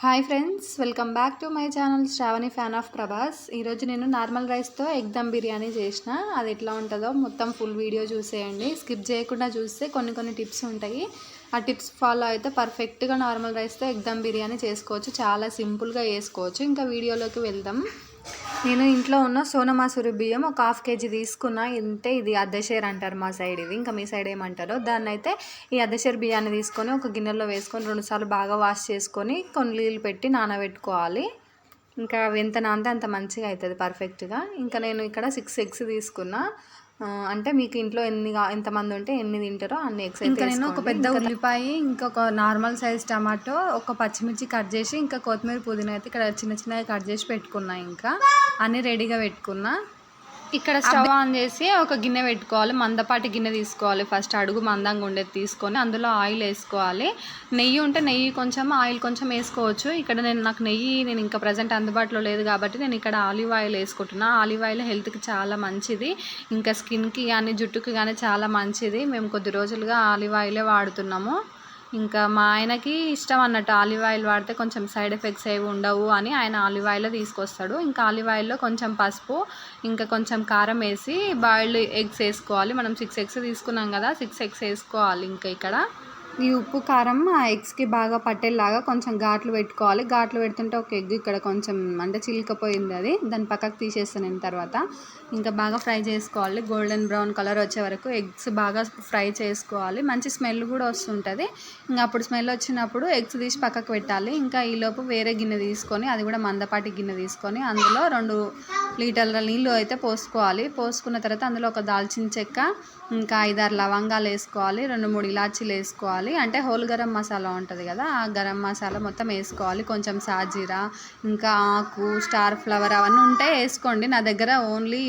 Hi friends, welcome back to my channel Shravani fan of Prabhas. ఈరోజు నేను normal రైస్తో egg dum biryani చేసిన. అది ఎట్లా ఉంటుందో మొత్తం ఫుల్ వీడియో చూసేయండి. స్కిప్ చేయకుండా చూస్తే కొన్ని టిప్స్ ఉంటాయి. ఆ టిప్స్ ఫాలో అయితే పర్ఫెక్ట్గా నార్మల్ రైస్తో ఎగ్ దమ్ బిర్యానీ చేసుకోవచ్చు. చాలా సింపుల్గా చేసుకోవచ్చు. ఇంకా వీడియోలోకి వెళ్దాం. నేను ఇంట్లో ఉన్న సోనా మసూరి బియ్యం ఒక 1/2 kg తీసుకున్నా. ఇంతే, ఇది అద్దెషేర్ అంటారు మా సైడ్, ఇది ఇంకా మీ సైడ్ ఏమంటారో. దాన్ని అయితే ఈ అద్దెషేర్ బియ్యాన్ని తీసుకొని ఒక గిన్నెలో వేసుకొని 2 సార్లు బాగా వాష్ చేసుకొని కొన్ని నీళ్ళు పెట్టి నానబెట్టుకోవాలి. ఇంకా అవి ఎంత నానితే అంత మంచిగా అవుతుంది పర్ఫెక్ట్గా. ఇంకా నేను ఇక్కడ 6 eggs తీసుకున్నా. అంటే మీకు ఇంట్లో ఎంతమంది ఉంటే ఎన్ని తింటారో అన్ని ఎగ్స్. ఇంకా నేను ఒక పెద్ద ఉల్లిపాయ, ఇంకొక నార్మల్ సైజ్ టమాటో, ఒక పచ్చిమిర్చి కట్ చేసి, ఇంకా కొత్తిమీర పుదీనా అయితే ఇక్కడ చిన్నగా కట్ చేసి పెట్టుకున్నా. ఇంకా అన్నీ రెడీగా పెట్టుకున్నా. ఇక్కడ స్టవ్ ఆన్ చేసి ఒక గిన్నె పెట్టుకోవాలి. మందపాటి గిన్నె తీసుకోవాలి. ఫస్ట్ అడుగు మందంగా ఉండేది తీసుకొని అందులో ఆయిల్ వేసుకోవాలి. నెయ్యి ఉంటే నెయ్యి కొంచెం, ఆయిల్ కొంచెం వేసుకోవచ్చు. ఇక్కడ నాకు నెయ్యి ఇంకా ప్రజెంట్ అందుబాటులో లేదు కాబట్టి నేను ఇక్కడ ఆలివ్ ఆయిల్ వేసుకుంటున్నా. ఆలివ్ ఆయిల్ హెల్త్కి చాలా మంచిది, ఇంకా స్కిన్కి కానీ జుట్టుకి కానీ చాలా మంచిది. మేము కొద్ది రోజులుగా ఆలివ్ ఆయిలే వాడుతున్నాము. ఇంకా మా ఆయనకి ఇష్టం అన్నట్టు ఆలివ్ ఆయిల్ వాడితే కొంచెం సైడ్ ఎఫెక్ట్స్ ఏవి ఉండవు అని ఆయన ఆలివ్ ఆయిల్ తీసుకొస్తాడు. ఇంకా ఆలివ్ ఆయిల్లో కొంచెం పసుపు, ఇంకా కొంచెం కారం వేసి బాయిల్డ్ ఎగ్స్ వేసుకోవాలి. మనం 6 eggs తీసుకున్నాం కదా, 6 eggs వేసుకోవాలి. ఇంకా ఇక్కడ ఈ ఉప్పు కారం ఆ ఎగ్స్కి బాగా పట్టేలాగా కొంచెం ఘాట్లు పెట్టుకోవాలి. ఘాట్లు పెడుతుంటే ఒక ఎగ్ ఇక్కడ కొంచెం అంటే చిలికపోయింది, అది దాన్ని పక్కకు తీసేస్తాను నేను. తర్వాత ఇంకా బాగా ఫ్రై చేసుకోవాలి. గోల్డెన్ బ్రౌన్ కలర్ వచ్చే వరకు ఎగ్స్ బాగా ఫ్రై చేసుకోవాలి. మంచి స్మెల్ కూడా వస్తుంటుంది. ఇంకా అప్పుడు స్మెల్ వచ్చినప్పుడు ఎగ్స్ తీసి పక్కకు పెట్టాలి. ఇంకా ఈలోపు వేరే గిన్నె తీసుకొని, అది కూడా మందపాటి గిన్నె తీసుకొని అందులో 2 లీటర్ల నీళ్ళు అయితే పోసుకోవాలి. పోసుకున్న తర్వాత అందులో ఒక దాల్చిన చెక్క, ఇంకా 5-6 లవంగాలు వేసుకోవాలి. 2-3 ఇలాచీలు వేసుకోవాలి. అంటే హోల్ గరం మసాలా ఉంటుంది కదా, ఆ గరం మసాలా మొత్తం వేసుకోవాలి. కొంచెం సాజీరా, ఇంకా ఆకు, స్టార్ ఫ్లవర్ అవన్నీ ఉంటే వేసుకోండి. నా దగ్గర ఓన్లీ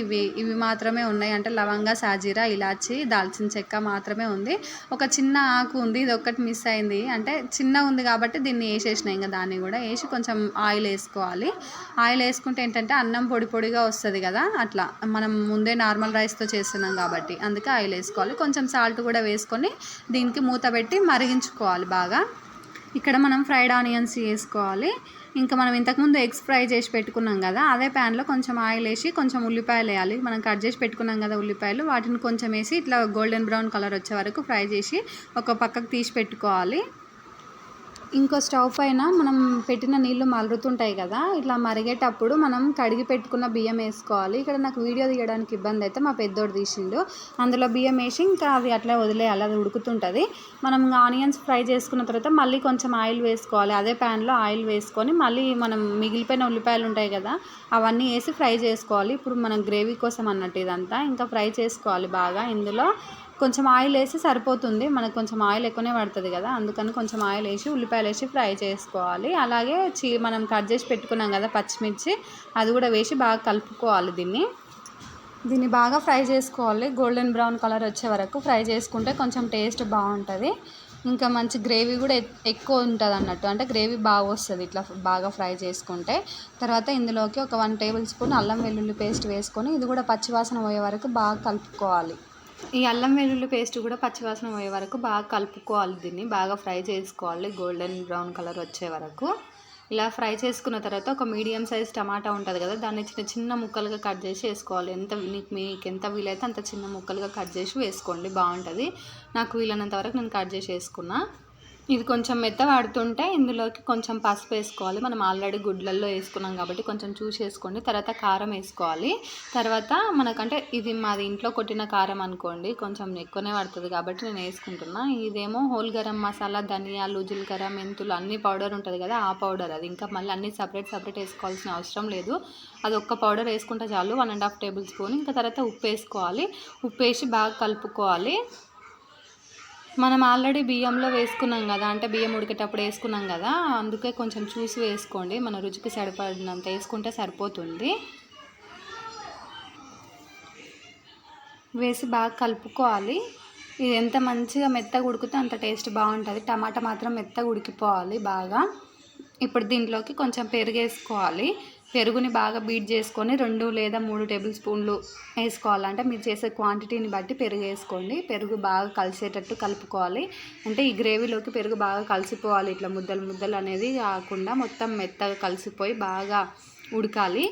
ఇవి మాత్రమే ఉన్నాయి. అంటే లవంగా, సాజీరా, ఇలాచీ, దాల్చిన చెక్క మాత్రమే ఉంది. ఒక చిన్న ఆకు ఉంది, ఇది ఒక్కటి మిస్ అయింది. అంటే చిన్న ఉంది కాబట్టి దీన్ని వేసేసిన. ఇంకా దాన్ని కూడా వేసి కొంచెం ఆయిల్ వేసుకోవాలి. ఆయిల్ వేసుకుంటే ఏంటంటే అన్నం పొడి పొడిగా వస్తుంది కదా, అట్లా మనం ముందే నార్మల్ రైస్తో చేస్తున్నాం కాబట్టి అందుకే ఆయిల్ వేసుకోవాలి. కొంచెం సాల్ట్ కూడా వేసుకొని దీనికి మూత పెట్టి మరిగించుకోవాలి బాగా. ఇక్కడ మనం ఫ్రైడ్ ఆనియన్స్ వేసుకోవాలి. ఇంకా మనం ఇంతకుముందు ఎగ్స్ ఫ్రై చేసి పెట్టుకున్నాం కదా, అదే ప్యాన్లో కొంచెం ఆయిల్ వేసి కొంచెం ఉల్లిపాయలు వేయాలి. మనం కట్ చేసి పెట్టుకున్నాం కదా ఉల్లిపాయలు, వాటిని కొంచెం వేసి ఇట్లా గోల్డెన్ బ్రౌన్ కలర్ వచ్చే వరకు ఫ్రై చేసి ఒక పక్కకు తీసి పెట్టుకోవాలి. ఇంకో స్టవ్ పైన మనం పెట్టిన నీళ్ళు మరుగుతుంటాయి కదా, ఇట్లా మరిగేటప్పుడు మనం కడిగి పెట్టుకున్న బియ్యం వేసుకోవాలి. ఇక్కడ నాకు వీడియో తీయడానికి ఇబ్బంది అయితే మా పెద్దోడు తీసిండు. అందులో బియ్యం వేసి ఇంకా అవి అట్లా వదిలేయాలి, అది ఉడుకుతుంటుంది. మనం ఆనియన్స్ ఫ్రై చేసుకున్న తర్వాత మళ్ళీ కొంచెం ఆయిల్ వేసుకోవాలి. అదే ప్యాన్లో ఆయిల్ వేసుకొని మళ్ళీ మనం మిగిలిపోయిన ఉల్లిపాయలు ఉంటాయి కదా, అవన్నీ వేసి ఫ్రై చేసుకోవాలి. ఇప్పుడు మనం గ్రేవీ కోసం అన్నట్టు ఇదంతా ఇంకా ఫ్రై చేసుకోవాలి బాగా. ఇందులో కొంచెం ఆయిల్ వేసి సరిపోతుంది, మనకు కొంచెం ఆయిల్ ఎక్కువనే పడుతుంది కదా, అందుకని కొంచెం ఆయిల్ వేసి ఉల్లిపాయలు వేసి ఫ్రై చేసుకోవాలి. అలాగే మనం కట్ చేసి పెట్టుకున్నాం కదా పచ్చిమిర్చి, అది కూడా వేసి బాగా కలుపుకోవాలి. దీన్ని బాగా ఫ్రై చేసుకోవాలి. గోల్డెన్ బ్రౌన్ కలర్ వచ్చే వరకు ఫ్రై చేసుకుంటే కొంచెం టేస్ట్ బాగుంటుంది. ఇంకా మంచి గ్రేవీ కూడా ఎక్కువ ఉంటుంది అన్నట్టు, అంటే గ్రేవీ బాగా వస్తుంది ఇట్లా బాగా ఫ్రై చేసుకుంటే. తర్వాత ఇందులోకి ఒక 1 టేబుల్ స్పూన్ అల్లం వెల్లుల్లి పేస్ట్ వేసుకొని ఇది కూడా పచ్చివాసన పోయే వరకు బాగా కలుపుకోవాలి. ఈ అల్లం వెల్లుల్లి పేస్ట్ కూడా పచ్చివాసన పోయే వరకు బాగా కలుపుకోవాలి. దీన్ని బాగా ఫ్రై చేసుకోవాలి గోల్డెన్ బ్రౌన్ కలర్ వచ్చే వరకు. ఇలా ఫ్రై చేసుకున్న తర్వాత ఒక మీడియం సైజ్ టమాటా ఉంటుంది కదా, దాన్ని చిన్న ముక్కలుగా కట్ చేసి వేసుకోవాలి. మీకు ఎంత వీలైతే అంత చిన్న ముక్కలుగా కట్ చేసి వేసుకోండి, బాగుంటుంది. నాకు వీలైనంత వరకు నేను కట్ చేసి వేసుకున్నా. ఇది కొంచెం మెత్తబడుతుంటే ఇందులోకి కొంచెం పసుపు వేసుకోవాలి. మనం ఆల్రెడీ గుడ్లల్లో వేసుకున్నాం కాబట్టి కొంచెం చూసి వేసుకోండి. తర్వాత కారం వేసుకోవాలి. తర్వాత మనకంటే ఇది మాది ఇంట్లో కొట్టిన కారం అనుకోండి, కొంచెం ఎక్కువనే పడుతుంది కాబట్టి నేను వేసుకుంటున్నా. ఇదేమో హోల్ గరం మసాలా, ధనియాలు, జీలకర్ర, మెంతులు అన్ని పౌడర్ ఉంటుంది కదా, ఆ పౌడర్ అది. ఇంకా మళ్ళీ అన్నీ సపరేట్ వేసుకోవాల్సిన అవసరం లేదు, అది ఒక్క పౌడర్ వేసుకుంటే చాలు, 1.5 టేబుల్ స్పూన్. ఇంకా తర్వాత ఉప్పు వేసుకోవాలి. ఉప్పు వేసి బాగా కలుపుకోవాలి. మనం ఆల్రెడీ బియ్యంలో వేసుకున్నాం కదా, అంటే బియ్యం ఉడికేటప్పుడు వేసుకున్నాం కదా, అందుకే కొంచెం చూసి వేసుకోండి. మన రుచికి సరిపడినంత వేసుకుంటే సరిపోతుంది. వేసి బాగా కలుపుకోవాలి. ఇది ఎంత మంచిగా మెత్తగా ఉడికితే అంత టేస్ట్ బాగుంటుంది. టమాటా మాత్రం మెత్తగా ఉడికిపోవాలి బాగా. ఇప్పుడు దీంట్లోకి కొంచెం పెరుగు వేసుకోవాలి. పెరుగుని బాగా బీట్ చేసుకొని 2 లేదా 3 టేబుల్ స్పూన్లు వేసుకోవాలి. అంటే మీరు చేసే క్వాంటిటీని బట్టి పెరుగు వేసుకోండి. పెరుగు బాగా కలిసేటట్టు కలుపుకోవాలి. అంటే ఈ గ్రేవీలోకి పెరుగు బాగా కలిసిపోవాలి. ఇట్లా ముద్దలు ముద్దలు అనేది కాకుండా మొత్తం మెత్తగా కలిసిపోయి బాగా ఉడకాలి.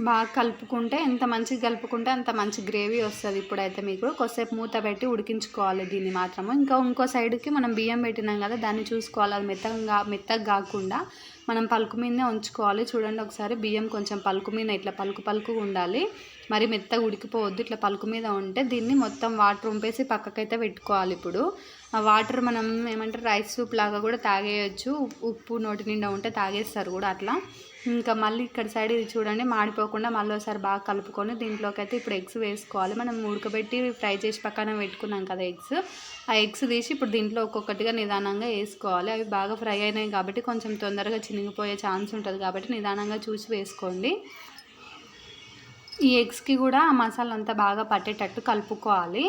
బాగా కలుపుకుంటే ఎంత మంచిగా కలుపుకుంటే అంత మంచి గ్రేవీ వస్తుంది. ఇప్పుడైతే మీకు కొద్దిసేపు మూత పెట్టి ఉడికించుకోవాలి దీన్ని మాత్రము. ఇంకో సైడ్కి మనం బియ్యం పెట్టినాం కదా, దాన్ని చూసుకోవాలి. అది మెత్తగా కాకుండా మనం పలుకు మీదనే ఉంచుకోవాలి. చూడండి ఒకసారి, బియ్యం కొంచెం పలుకు మీద ఇట్లా పలుకు ఉండాలి. మరి మెత్తగా ఉడికిపోవద్దు. ఇట్లా పలుకు మీద ఉంటే దీన్ని మొత్తం వాటర్ ఉంపేసి పక్కకైతే పెట్టుకోవాలి. ఇప్పుడు ఆ వాటర్ మనం ఏమంటారు రైస్ సూప్ లాగా కూడా తాగేయచ్చు. ఉప్పు నోటి నిండా ఉంటే తాగేస్తారు కూడా అట్లా. ఇంకా మళ్ళీ ఇక్కడ సైడ్ ఇది చూడండి, మాడిపోకుండా మళ్ళీ ఒకసారి బాగా కలుపుకొని దీంట్లోకి అయితే ఇప్పుడు ఎగ్స్ వేసుకోవాలి. మనం ఉడకబెట్టి ఫ్రై చేసి పక్కన పెట్టుకున్నాం కదా ఎగ్స్, ఆ ఎగ్స్ తీసి ఇప్పుడు దీంట్లో ఒక్కొక్కటిగా నిదానంగా వేసుకోవాలి. అవి బాగా ఫ్రై అయినాయి కాబట్టి కొంచెం తొందరగా చినిగిపోయే ఛాన్స్ ఉంటుంది కాబట్టి నిదానంగా చూసి వేసుకోండి. ఈ ఎగ్స్కి కూడా ఆ మసాలా అంతా బాగా పట్టేటట్టు కలుపుకోవాలి.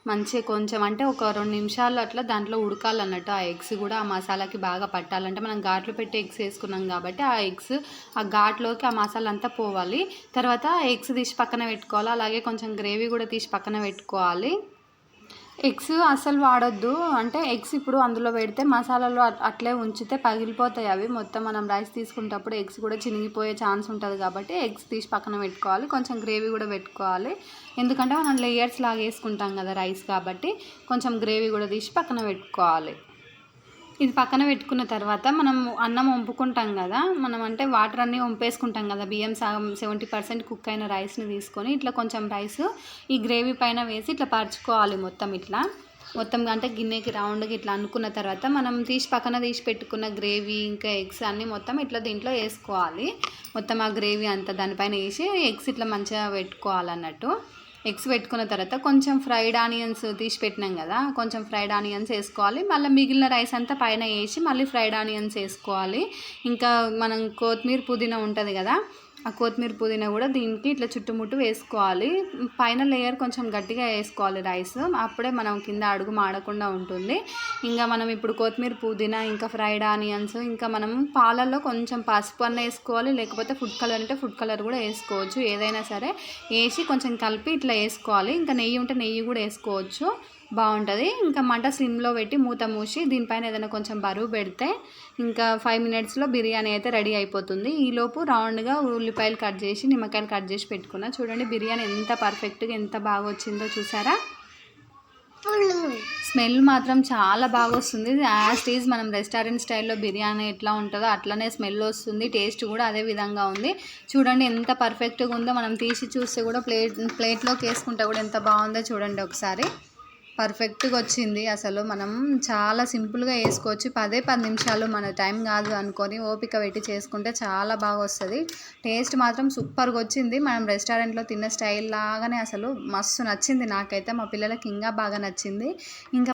మంచిగా కొంచెం అంటే ఒక 2 నిమిషాలు అట్లా దాంట్లో ఉడకాలన్నట్టు. ఆ ఎగ్స్ కూడా ఆ మసాలాకి బాగా పట్టాలంటే మనం ఘాట్లు పెట్టి ఎగ్స్ వేసుకున్నాం కాబట్టి ఆ ఎగ్స్ ఆ ఘాట్లోకి ఆ మసాలా అంతా పోవాలి. తర్వాత ఎగ్స్ తీసి పక్కన పెట్టుకోవాలి. అలాగే కొంచెం గ్రేవీ కూడా తీసి పక్కన పెట్టుకోవాలి. ఎగ్స్ అస్సలు వాడొద్దు. అంటే ఎగ్స్ ఇప్పుడు అందులో పెడితే మసాలాలో అట్లే ఉంచితే పగిలిపోతాయి అవి. మొత్తం మనం రైస్ తీసుకునేటప్పుడు ఎగ్స్ కూడా చినిగిపోయే ఛాన్స్ ఉంటుంది కాబట్టి ఎగ్స్ తీసి పక్కన పెట్టుకోవాలి. కొంచెం గ్రేవీ కూడా పెట్టుకోవాలి. ఎందుకంటే మనం లేయర్స్ లాగా వేసుకుంటాం కదా రైస్ కాబట్టి కొంచెం గ్రేవీ కూడా తీసి పక్కన పెట్టుకోవాలి. ఇది పక్కన పెట్టుకున్న తర్వాత మనం అన్నం వంపుకుంటాం కదా, మనం అంటే వాటర్ అన్నీ వంపేసుకుంటాం కదా, బియ్యం సగం 70% కుక్ అయిన రైస్ని తీసుకొని ఇట్లా కొంచెం రైస్ ఈ గ్రేవీ పైన వేసి ఇట్లా పరుచుకోవాలి. మొత్తం అంటే గిన్నెకి రౌండ్గా ఇట్లా అనుకున్న తర్వాత మనం పక్కన తీసి పెట్టుకున్న గ్రేవీ ఇంకా ఎగ్స్ అన్నీ మొత్తం ఇట్లా దీంట్లో వేసుకోవాలి. మొత్తం ఆ గ్రేవీ అంతా దానిపైన వేసి ఎగ్స్ ఇట్లా మంచిగా పెట్టుకోవాలన్నట్టు. ఎగ్స్ పెట్టుకున్న తర్వాత కొంచెం ఫ్రైడ్ ఆనియన్స్ తీసి పెట్టినాం కదా, కొంచెం ఫ్రైడ్ ఆనియన్స్ వేసుకోవాలి. మళ్ళీ మిగిలిన రైస్ అంతా పైన వేసి మళ్ళీ ఫ్రైడ్ ఆనియన్స్ వేసుకోవాలి. ఇంకా మనం కొత్తిమీర పుదీనా ఉంటుంది కదా, ఆ కొత్తిమీర పుదీనా కూడా దీనికి ఇట్లా చుట్టుముట్టు వేసుకోవాలి. పైన లేయర్ కొంచెం గట్టిగా వేసుకోవాలి రైస్, అప్పుడే మనం కింద అడుగు మాడకుండా ఉంటుంది. ఇంకా మనం ఇప్పుడు కొత్తిమీర పుదీనా ఇంకా ఫ్రైడ్ ఆనియన్స్ ఇంకా మనం పాలల్లో కొంచెం పసుపు అన్న వేసుకోవాలి, లేకపోతే ఫుడ్ కలర్ అంటే ఫుడ్ కలర్ కూడా వేసుకోవచ్చు. ఏదైనా సరే వేసి కొంచెం కలిపి ఇట్లా వేసుకోవాలి. ఇంకా నెయ్యి ఉంటే నెయ్యి కూడా వేసుకోవచ్చు, బాగుంటుంది. ఇంకా మంట స్లిమ్లో పెట్టి మూత మూసి దీనిపైన ఏదైనా కొంచెం బరువు పెడితే ఇంకా 5 మినిట్స్లో బిర్యానీ అయితే రెడీ అయిపోతుంది. ఈలోపు రౌండ్గా ఉల్లిపాయలు కట్ చేసి నిమ్మకాయలు కట్ చేసి పెట్టుకున్నా. చూడండి బిర్యానీ ఎంత పర్ఫెక్ట్గా ఎంత బాగా వచ్చిందో చూసారా. స్మెల్ మాత్రం చాలా బాగా వస్తుంది. యాజ్ ఈజ్ మనం రెస్టారెంట్ స్టైల్లో బిర్యానీ ఎట్లా ఉంటుందో అట్లనే స్మెల్ వస్తుంది. టేస్ట్ కూడా అదే విధంగా ఉంది. చూడండి ఎంత పర్ఫెక్ట్గా ఉందో. మనం తీసి చూస్తే కూడా ప్లేట్లోకి వేసుకుంటే కూడా ఎంత బాగుందో చూడండి ఒకసారి. పర్ఫెక్ట్గా వచ్చింది. అసలు మనం చాలా సింపుల్గా వేసుకోవచ్చు. 10 నిమిషాలు మన టైం కాదు అనుకొని ఓపిక పెట్టి చేసుకుంటే చాలా బాగా వస్తుంది. టేస్ట్ మాత్రం సూపర్గా వచ్చింది. మనం రెస్టారెంట్లో తిన్న స్టైల్ లాగానే అసలు మస్తు నచ్చింది నాకైతే. మా పిల్లలకి ఇంకా బాగా నచ్చింది. ఇంకా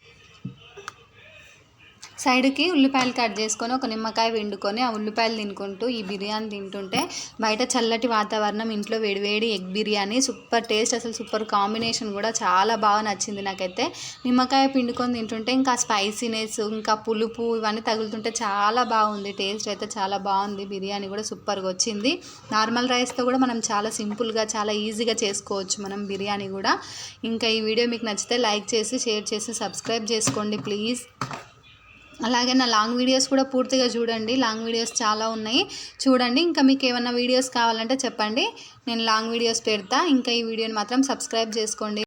సైడ్కి ఉల్లిపాయలు కట్ చేసుకొని ఒక నిమ్మకాయ పిండుకొని ఆ ఉల్లిపాయలు తినుకుంటూ ఈ బిర్యానీ తింటుంటే బయట చల్లటి వాతావరణం, ఇంట్లో వేడివేడి ఎగ్ బిర్యానీ సూపర్ టేస్ట్. అసలు సూపర్ కాంబినేషన్ కూడా చాలా బాగా నచ్చింది నాకైతే. నిమ్మకాయ పిండుకొని తింటుంటే ఇంకా స్పైసీనెస్ ఇంకా పులుపు ఇవన్నీ తగులుతుంటే చాలా బాగుంది. టేస్ట్ అయితే చాలా బాగుంది. బిర్యానీ కూడా సూపర్గా వచ్చింది. నార్మల్ రైస్తో కూడా మనం చాలా సింపుల్గా చాలా ఈజీగా చేసుకోవచ్చు మనం బిర్యానీ కూడా. ఇంకా ఈ వీడియో మీకు నచ్చితే లైక్ చేసి షేర్ చేసి సబ్స్క్రైబ్ చేసుకోండి ప్లీజ్. అలాగే నా లాంగ్ వీడియోస్ కూడా పూర్తిగా చూడండి. లాంగ్ వీడియోస్ చాలా ఉన్నాయి, చూడండి. ఇంకా మీకు ఏమైనా వీడియోస్ కావాలంటే చెప్పండి, నేను లాంగ్ వీడియోస్ పెడతా. ఇంకా ఈ వీడియోని మాత్రం సబ్స్క్రైబ్ చేసుకోండి.